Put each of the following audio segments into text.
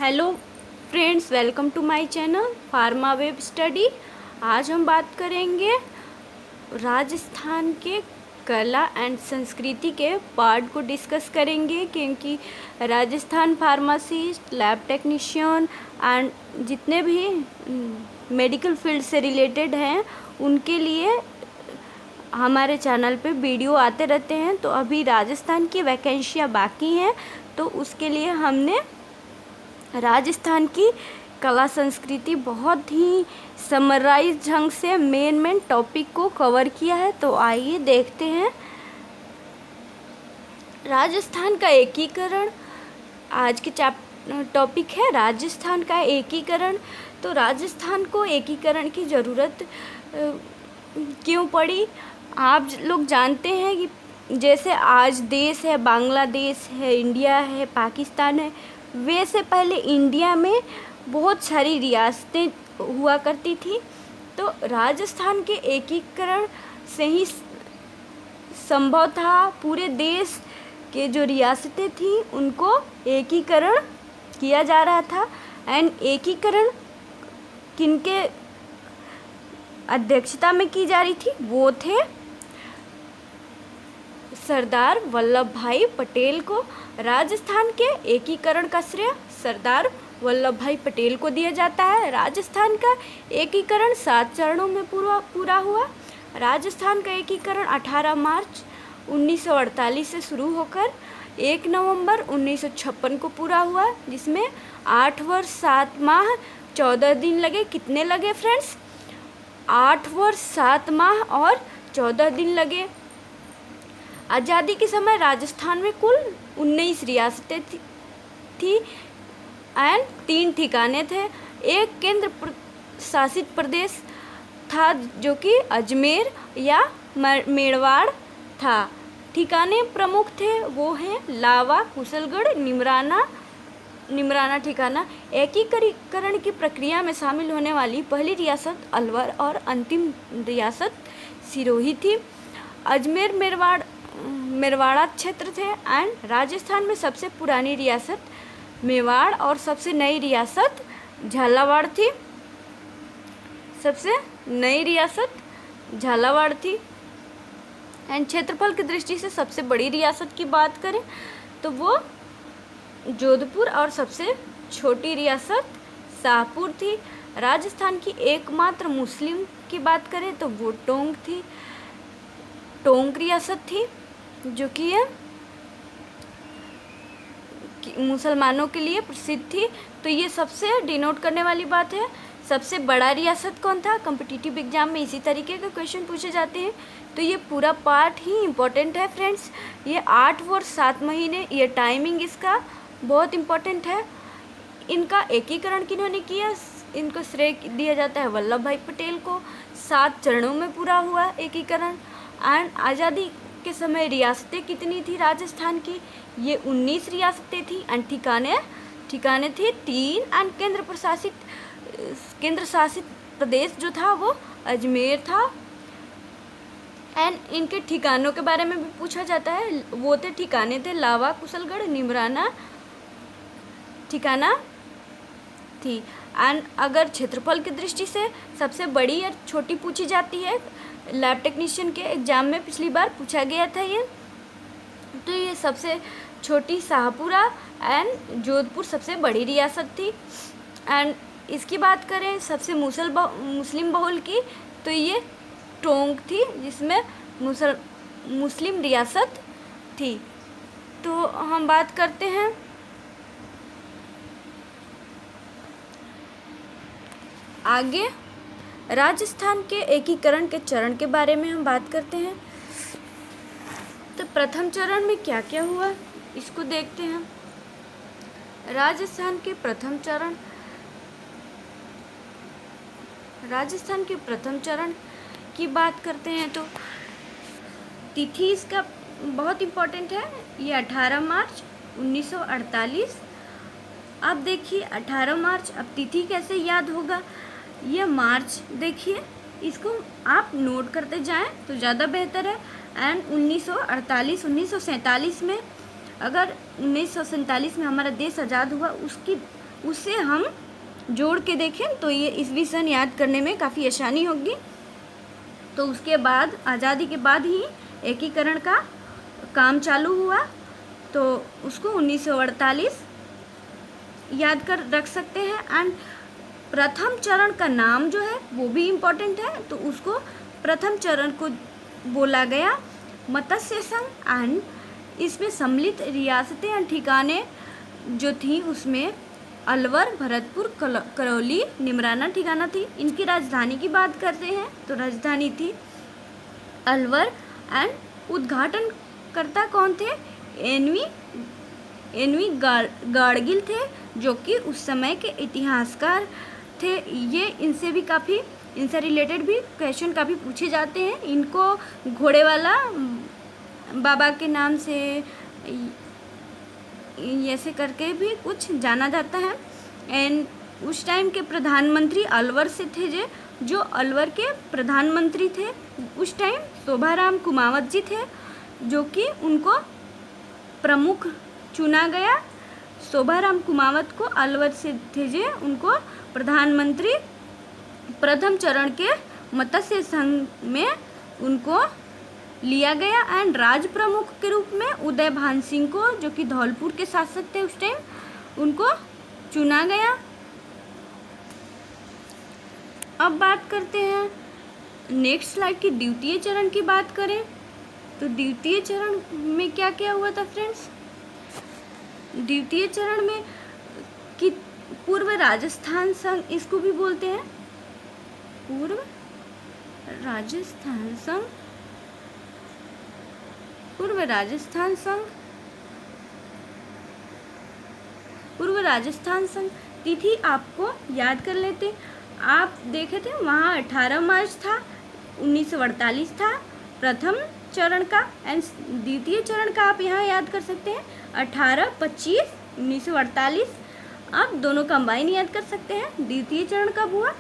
Hello friends, welcome to my channel pharma web study. आज हम बात करेंगे राजस्थान के कला एंड संस्कृति के पार्ट को डिस्कस करेंगे, क्योंकि Rajasthan pharmacist, lab technician and जितने भी मेडिकल फील्ड से रिलेटेड हैं उनके लिए हमारे चैनल पे वीडियो आते रहते हैं। तो अभी राजस्थान की वैकेंसियाँ बाकी हैं, तो उसके लिए हमने राजस्थान की कला संस्कृति बहुत ही समराइज ढंग से मेन टॉपिक को कवर किया है। तो आइए देखते हैं राजस्थान का एकीकरण। आज के टॉपिक है राजस्थान का एकीकरण। तो राजस्थान को एकीकरण की ज़रूरत क्यों पड़ी? आप लोग जानते हैं कि जैसे आज देश है, बांग्लादेश है, इंडिया है, पाकिस्तान है, वैसे पहले इंडिया में बहुत सारी रियासतें हुआ करती थी। तो राजस्थान के एकीकरण से ही संभव था। पूरे देश के जो रियासतें थी उनको एकीकरण किया जा रहा था। एंड एकीकरण किनके अध्यक्षता में की जा रही थी? वो थे सरदार वल्लभ भाई पटेल को। राजस्थान के एकीकरण का श्रेय सरदार वल्लभ भाई पटेल को दिया जाता है। राजस्थान का एकीकरण 7 चरणों में पूरा हुआ। राजस्थान का एकीकरण 18 मार्च 1948 से शुरू होकर 1 नवंबर 1956 को पूरा हुआ, जिसमें 8 वर्ष 7 माह 14 दिन लगे। कितने लगे फ्रेंड्स? 8 वर्ष 7 माह और 14 दिन लगे। आज़ादी के समय राजस्थान में कुल 19 रियासतें थी एंड 3 ठिकाने थे। एक केंद्र शासित प्रदेश था जो कि अजमेर या मेवाड़ था। ठिकाने प्रमुख थे, वो हैं लावा, कुशलगढ़, निमराना ठिकाना। एकीकरण की प्रक्रिया में शामिल होने वाली पहली रियासत अलवर और अंतिम रियासत सिरोही थी। अजमेर मेवाड़ा क्षेत्र थे। एंड राजस्थान में सबसे पुरानी रियासत मेवाड़ और सबसे नई रियासत झालावाड़ थी। सबसे नई रियासत झालावाड़ थी। एंड क्षेत्रफल की दृष्टि से सबसे बड़ी रियासत की बात करें तो वो जोधपुर और सबसे छोटी रियासत शाहपुर थी। राजस्थान की एकमात्र मुस्लिम की बात करें तो वो टोंक रियासत थी, जो कि ये मुसलमानों के लिए प्रसिद्ध थी। तो ये सबसे डिनोट करने वाली बात है। सबसे बड़ा रियासत कौन था? कॉम्पिटिटिव एग्जाम में इसी तरीके के क्वेश्चन पूछे जाते हैं। तो ये पूरा पार्ट ही इम्पोर्टेंट है फ्रेंड्स। ये 8 वर्ष 7 महीने, ये टाइमिंग इसका बहुत इम्पोर्टेंट है। इनका एकीकरण किन्होंने किया? इनको श्रेय दिया जाता है वल्लभ भाई पटेल को। 7 चरणों में पूरा हुआ एकीकरण। एंड आज़ादी के समय रियासतें कितनी थी राजस्थान की? ये 19 रियासतें थी। एंड ठिकाने थे 3। एंड केंद्र शासित प्रदेश जो था वो अजमेर था। एंड इनके ठिकानों के बारे में भी पूछा जाता है। वो ठिकाने थे लावा, कुशलगढ़, निमराना ठिकाना थी। एंड अगर क्षेत्रफल की दृष्टि से सबसे बड़ी या छोटी पूछी जाती है, लैब टेक्नीशियन के एग्ज़ाम में पिछली बार पूछा गया था ये। तो ये सबसे छोटी शाहपुरा एंड जोधपुर सबसे बड़ी रियासत थी। एंड इसकी बात करें सबसे मुस्लिम बहुल की, तो ये टोंक थी, जिसमें मुस्लिम रियासत थी। तो हम बात करते हैं आगे राजस्थान के एकीकरण के चरण के बारे में हम बात करते हैं। तो प्रथम चरण में क्या क्या हुआ इसको देखते हैं। राजस्थान के प्रथम चरण की बात करते हैं तो तिथि इसका बहुत इम्पोर्टेंट है। ये 18 मार्च 1948। अब देखिए 18 मार्च, अब तिथि कैसे याद होगा? ये मार्च, देखिए इसको आप नोट करते जाएं तो ज़्यादा बेहतर है। एंड 1947 में, अगर 1947 में हमारा देश आज़ाद हुआ, उसकी उसे हम जोड़ के देखें तो ये ईस्वी याद करने में काफ़ी आसानी होगी। तो उसके बाद आज़ादी के बाद ही एकीकरण का काम चालू हुआ, तो उसको 1948 याद कर रख सकते हैं। एंड प्रथम चरण का नाम जो है वो भी इम्पोर्टेंट है, तो उसको प्रथम चरण को बोला गया मत्स्य संघ। एंड इसमें सम्मिलित रियासतें एंड ठिकाने जो थी उसमें अलवर, भरतपुर, करौली, निमराना ठिकाना थी। इनकी राजधानी की बात करते हैं तो राजधानी थी अलवर। एंड उद्घाटनकर्ता कौन थे? एनवी गाडगिल थे, जो कि उस समय के इतिहासकार थे। ये इनसे रिलेटेड भी क्वेश्चन काफ़ी पूछे जाते हैं। इनको घोड़े वाला बाबा के नाम से ऐसे करके भी कुछ जाना जाता है। एंड उस टाइम के प्रधानमंत्री अलवर से थे, जो अलवर के प्रधानमंत्री थे उस टाइम शोभाराम कुमावत जी थे, जो कि उनको प्रमुख चुना गया। शोभाराम कुमावत को अलवर से थे, उनको प्रधानमंत्री प्रथम चरण के मत्स्य संघ में उनको लिया गया। एंड राज प्रमुख के रूप में उदय भान सिंह को, जो कि धौलपुर के शासक थे उस टाइम, उनको चुना गया। अब बात करते हैं नेक्स्ट स्लाइड की द्वितीय चरण की बात करें तो द्वितीय चरण में क्या क्या हुआ था फ्रेंड्स? द्वितीय चरण में कि पूर्व राजस्थान संघ, इसको भी बोलते हैं पूर्व राजस्थान संघ, पूर्व राजस्थान संघ, पूर्व राजस्थान संघ तिथि आपको याद कर लेते। आप देखे थे वहाँ 18 मार्च था, 1948 था प्रथम चरण का। एंड द्वितीय चरण का आप यहाँ याद कर सकते हैं 18, 25, 1948। आप दोनों कंबाइन याद कर सकते हैं। द्वितीय चरण कब हुआ?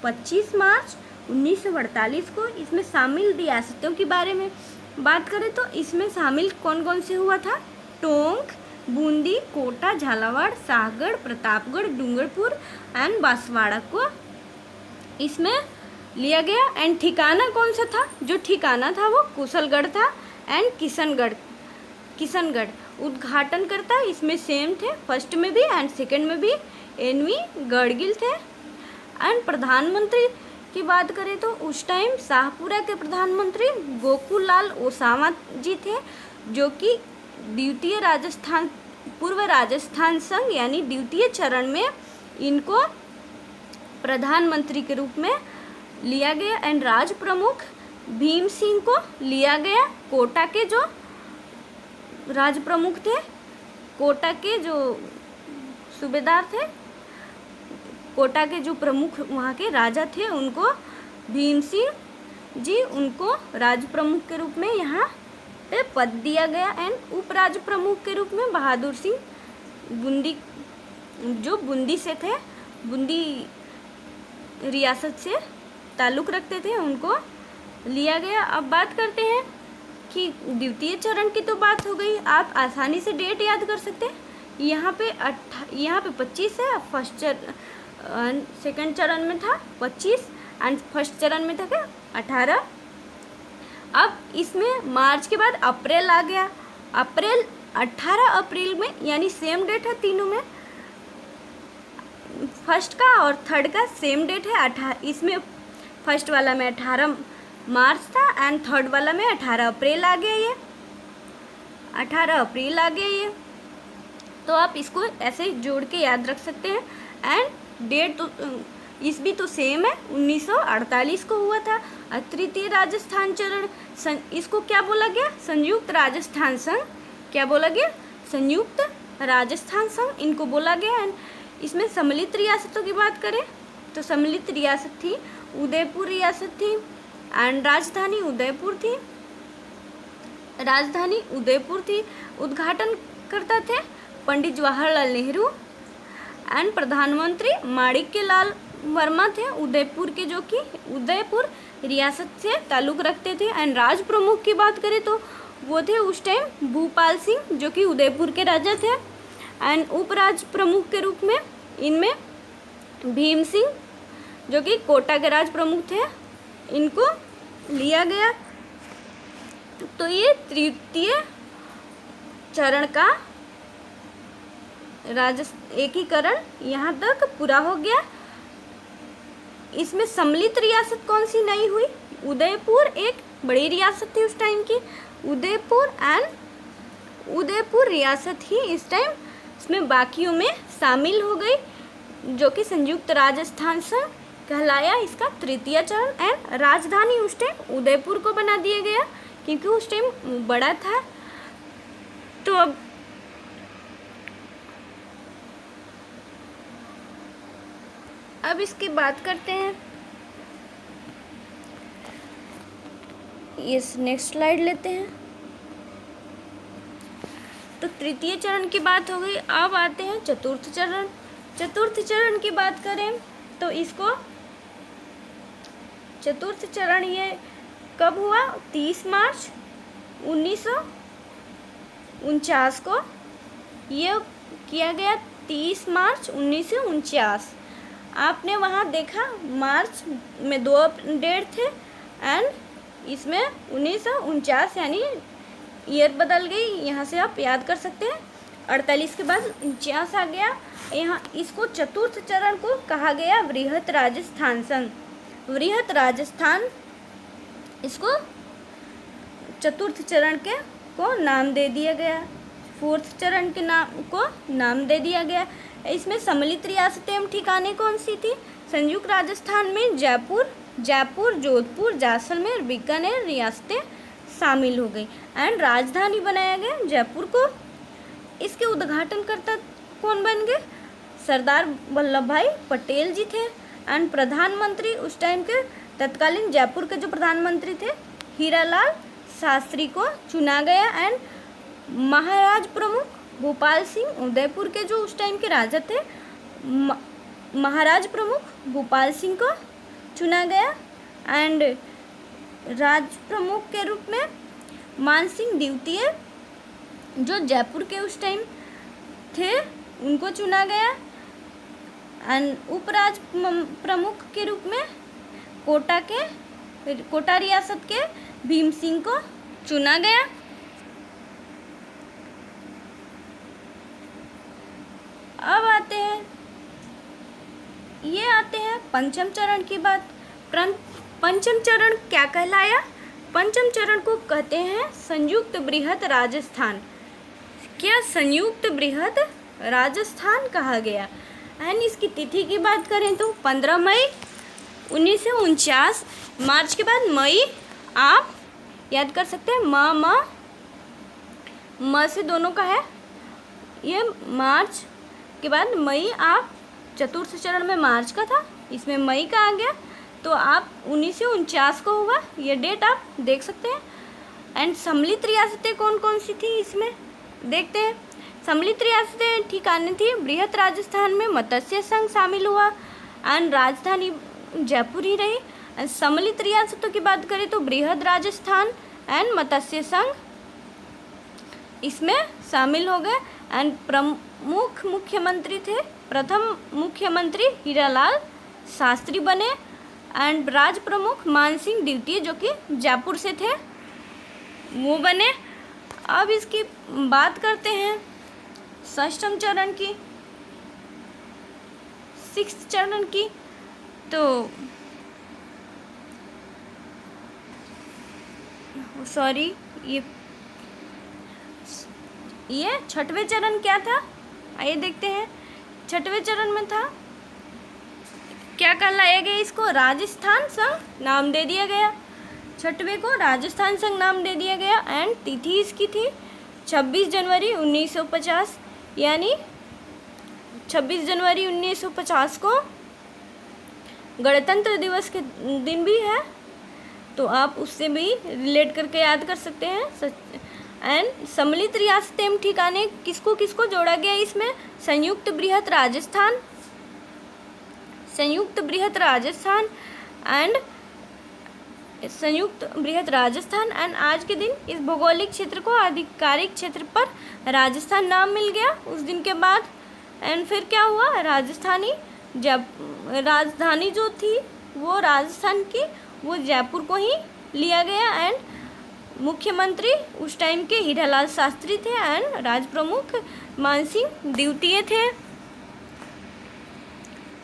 25 मार्च 1948 को। इसमें शामिल रियासतों के बारे में बात करें तो इसमें शामिल कौन कौन से हुआ था? टोंक, बूंदी, कोटा, झालावाड़, शाहगढ़, प्रतापगढ़, डूंगरपुर एंड बांसवाड़ा को इसमें लिया गया। एंड ठिकाना कौन सा था? जो ठिकाना था वो कुशलगढ़ था एंड किशनगढ़। उद्घाटनकर्ता इसमें सेम थे, फर्स्ट में भी एंड सेकंड में भी एनवी गाडगिल थे। एंड प्रधानमंत्री की बात करें तो उस टाइम शाहपुरा के प्रधानमंत्री गोकुल लाल ओसामा जी थे, जो कि पूर्व राजस्थान संघ यानी द्वितीय चरण में इनको प्रधानमंत्री के रूप में लिया गया। एंड राज प्रमुख भीम सिंह को लिया गया। कोटा के जो राज प्रमुख थे, कोटा के जो सूबेदार थे, कोटा के जो प्रमुख वहाँ के राजा थे, उनको भीम सिंह जी उनको राज प्रमुख के रूप में यहाँ पे पद दिया गया। एंड उपराज प्रमुख के रूप में बहादुर सिंह बूंदी, जो बूंदी से थे, बूंदी रियासत से ताल्लुक़ रखते थे, उनको लिया गया। अब बात करते हैं कि द्वितीय चरण की तो बात हो गई। आप आसानी से डेट याद कर सकते हैं। यहाँ पे 25 है। सेकंड चरण में था 25 एंड फर्स्ट चरण में था क्या 18। अब इसमें मार्च के बाद अप्रैल आ गया। 18 अप्रैल में, यानी सेम डेट है तीनों में, फर्स्ट का और थर्ड का सेम डेट है 18। इसमें फर्स्ट वाला में 18 मार्च था एंड थर्ड वाला में 18 अप्रैल आ गया। ये 18 अप्रैल आ गया ये, तो आप इसको ऐसे जोड़ के याद रख सकते हैं। एंड डेट तो इस भी तो सेम है, 1948 को हुआ था। तृतीय राजस्थान चरण, इसको क्या बोला गया? संयुक्त राजस्थान संघ। क्या बोला गया? संयुक्त राजस्थान संघ इनको बोला गया। एंड इसमें सम्मिलित रियासतों की बात करें तो सम्मिलित रियासत थी उदयपुर रियासत थी एंड राजधानी उदयपुर थी। उद्घाटनकर्ता थे पंडित जवाहरलाल नेहरू एंड प्रधानमंत्री माणिक्य लाल वर्मा थे उदयपुर के, जो कि उदयपुर रियासत से ताल्लुक़ रखते थे। एंड राज प्रमुख की बात करें तो वो थे उस टाइम भूपाल सिंह, जो कि उदयपुर के राजा थे। एंड उपराज प्रमुख के रूप में इनमें भीम सिंह जो कि कोटा के राज प्रमुख थे, इनको लिया गया। तो ये तृतीय चरण का एकीकरण यहाँ तक पूरा हो गया। इसमें सम्मिलित रियासत कौन सी नहीं हुई? उदयपुर एक बड़ी रियासत थी उस टाइम की, उदयपुर रियासत ही इस टाइम इसमें बाकियों में शामिल हो गई, जो कि संयुक्त राजस्थान संघ कहलाया इसका तृतीय चरण। एंड राजधानी उस टाइम उदयपुर को बना दिया गया क्योंकि उस टाइम बड़ा था। तो अब इसकी बात करते हैं। इस नेक्स्ट स्लाइड लेते हैं। तो तृतीय चरण की बात हो गई। अब आते हैं चतुर्थ चरण। चतुर्थ चरण की बात करें तो इसको चतुर्थ चरण ये कब हुआ? 30 मार्च 1949 को ये किया गया। 30 मार्च 1949। आपने वहाँ देखा मार्च में 2 डेट थे एंड इसमें 1949 यानी ईयर बदल गई। यहाँ से आप याद कर सकते हैं। 48 के बाद 49 आ गया। यहाँ इसको चतुर्थ चरण को कहा गया वृहत राजस्थान संघ। वृहत राजस्थान इसको चतुर्थ चरण के को नाम दे दिया गया। फोर्थ चरण के नाम को नाम दे दिया गया। इसमें सम्मिलित रियासतें एवं ठिकाने कौन सी थी? संयुक्त राजस्थान में जयपुर, जोधपुर, जैसलमेर, बीकानेर रियासतें शामिल हो गई एंड राजधानी बनाया गया जयपुर को। इसके उद्घाटनकर्ता कौन बन गए? सरदार वल्लभ भाई पटेल जी थे एंड प्रधानमंत्री उस टाइम के तत्कालीन जयपुर के जो प्रधानमंत्री थे हीरालाल शास्त्री को चुना गया एंड महाराज प्रमुख भोपाल सिंह उदयपुर के जो उस टाइम के राजा थे महाराज प्रमुख भोपाल सिंह को चुना गया एंड राज प्रमुख के रूप में मानसिंह द्वितीय जो जयपुर के उस टाइम थे उनको चुना गया एंड उपराज प्रमुख के रूप में कोटा रियासत के भीम सिंह को चुना गया। अब आते हैं पंचम चरण की बात। पंचम चरण क्या कहलाया? पंचम चरण को कहते हैं संयुक्त बृहत राजस्थान। क्या संयुक्त बृहत राजस्थान कहा गया? एंड इसकी तिथि की बात करें तो 15 मई 1949। मार्च के बाद मई आप याद कर सकते हैं। म से दोनों का है ये। मार्च के बाद मई आप चतुर्थ चरण में मार्च का था, इसमें मई का आ गया तो आप 1949 को होगा। ये डेट आप देख सकते हैं। एंड सम्मिलित रियासतें कौन कौन सी थी इसमें देखते हैं। सम्मिलित रियासतें ठिकाने थी बृहत राजस्थान में मत्स्य संघ शामिल हुआ एंड राजधानी जयपुर ही रही। एंड सम्मिलित रियासतों की बात करें तो बृहद राजस्थान एंड मत्स्य संघ इसमें शामिल हो गए एंड प्रमुख मुख्यमंत्री थे। प्रथम मुख्यमंत्री हीरालाल शास्त्री बने एंड राज प्रमुख मानसिंह द्वितीय जो कि जयपुर से थे वो बने। अब इसकी बात करते हैं षष्ठम चरण की, 6th चरण की। तो सॉरी ये छठवें चरण क्या था? आइए देखते हैं। छठवें चरण में था क्या कहलाया गया? इसको राजस्थान संघ नाम दे दिया गया। छठवें को राजस्थान संघ नाम दे दिया गया एंड तिथि इसकी थी 26 जनवरी 1950। यानी 26 जनवरी 1950 को गणतंत्र दिवस के दिन भी है तो आप उससे भी रिलेट करके याद कर सकते हैं। एंड सम्मिलित रियासतें एवं ठिकाने किसको किसको जोड़ा गया इसमें? संयुक्त बृहत राजस्थान एंड आज के दिन इस भौगोलिक क्षेत्र को आधिकारिक क्षेत्र पर राजस्थान नाम मिल गया उस दिन के बाद। एंड फिर क्या हुआ, राजधानी जो थी वो राजस्थान की, वो जयपुर को ही लिया गया। एंड मुख्यमंत्री उस टाइम के हीरालाल शास्त्री थे एंड राज प्रमुख मानसिंह द्वितीय थे।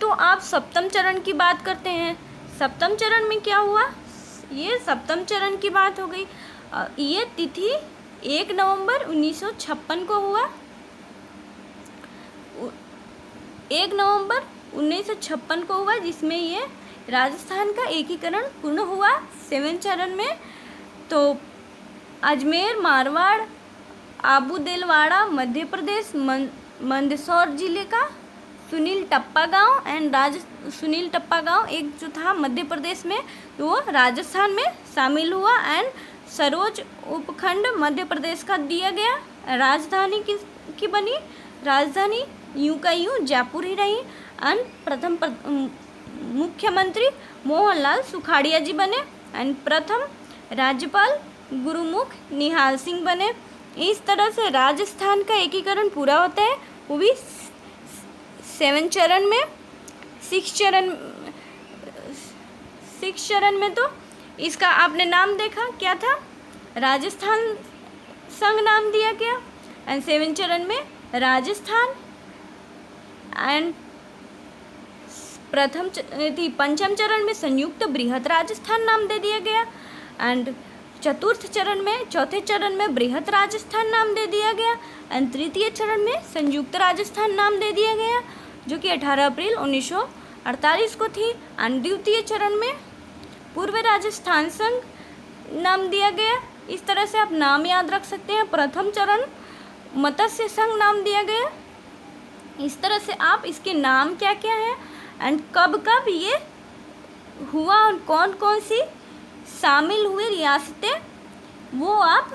तो आप सप्तम चरण की बात करते हैं। सप्तम चरण में क्या हुआ, ये सप्तम चरण की बात हो गई। ये तिथि 1 नवंबर 1956 को हुआ। 1 नवंबर 1956 को हुआ, जिसमें ये राजस्थान का एकीकरण पूर्ण हुआ 7 चरण में। तो अजमेर, मारवाड़, आबू देलवाड़ा मध्य प्रदेश, मंदसौर जिले का सुनील टप्पा गांव एक जो था मध्य प्रदेश में, तो वो राजस्थान में शामिल हुआ। एंड सरोज उपखंड मध्य प्रदेश का दिया गया। राजधानी की बनी, राजधानी यूं का यूं जयपुर ही रही। एंड प्रथम मुख्यमंत्री मोहनलाल सुखाड़िया जी बने। एंड प्रथम राज्यपाल गुरुमुख निहाल सिंह बने। इस तरह से राजस्थान का एकीकरण पूरा होता है, वो भी 7 चरण में। 6 चरण में तो इसका आपने नाम देखा क्या था, राजस्थान संघ नाम दिया गया। एंड 7 चरण में राजस्थान। एंड पंचम चरण में संयुक्त बृहत राजस्थान नाम दे दिया गया। एंड चौथे चरण में बृहत राजस्थान नाम दे दिया गया। एंड तृतीय चरण में संयुक्त राजस्थान नाम दे दिया गया, जो कि 18 अप्रैल 1948 को थी। एंड द्वितीय चरण में पूर्व राजस्थान संघ नाम दिया गया। इस तरह से आप नाम याद रख सकते हैं। प्रथम चरण मत्स्य संघ नाम दिया गया। इस तरह से आप इसके नाम क्या क्या हैं एंड कब कब ये हुआ और कौन कौन सी शामिल हुए रियासतें, वो आप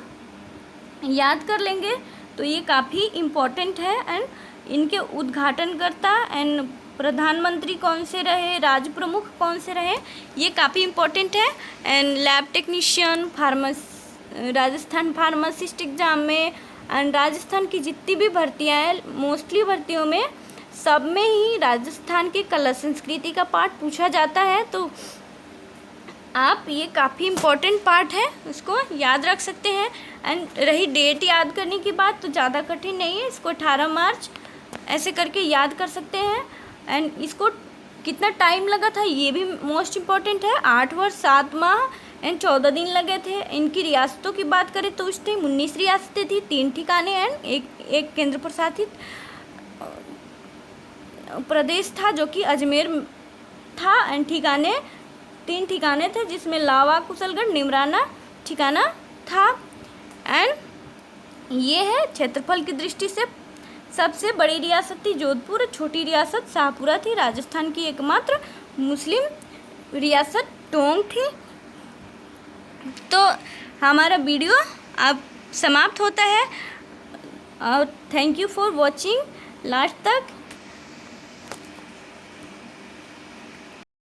याद कर लेंगे तो ये काफ़ी इम्पोर्टेंट है। एंड इनके उद्घाटनकर्ता एंड प्रधानमंत्री कौन से रहे, राज प्रमुख कौन से रहे, ये काफ़ी इम्पोर्टेंट है। And lab technician, Rajasthan pharmacist exam में एंड राजस्थान की जितनी भी भर्तियाँ हैं, मोस्टली भर्तियों में सब में ही राजस्थान की कला संस्कृति का पार्ट पूछा जाता है। तो आप ये काफ़ी इम्पोर्टेंट पार्ट है, उसको याद रख सकते हैं। एंड रही डेट याद करने की बात, तो ज़्यादा कठिन नहीं है, इसको 18 मार्च ऐसे करके याद कर सकते हैं। एंड इसको कितना टाइम लगा था ये भी मोस्ट इम्पॉर्टेंट है, 8 वर्ष 7 माह एंड 14 दिन लगे थे। इनकी रियासतों की बात करें तो उस टाइम 19 रियासतें थी, 3 ठिकाने एंड एक केंद्र प्रशासित प्रदेश था जो कि अजमेर था। एंड 3 ठिकाने थे, जिसमें लावा, कुशलगढ़, निमराना ठिकाना था। एंड ये है क्षेत्रफल की दृष्टि से सबसे बड़ी रियासत थी जोधपुर, छोटी रियासत शाहपुरा थी, राजस्थान की एकमात्र मुस्लिम रियासत टोंक थी। तो हमारा वीडियो अब समाप्त होता है और thank you for watching last तक।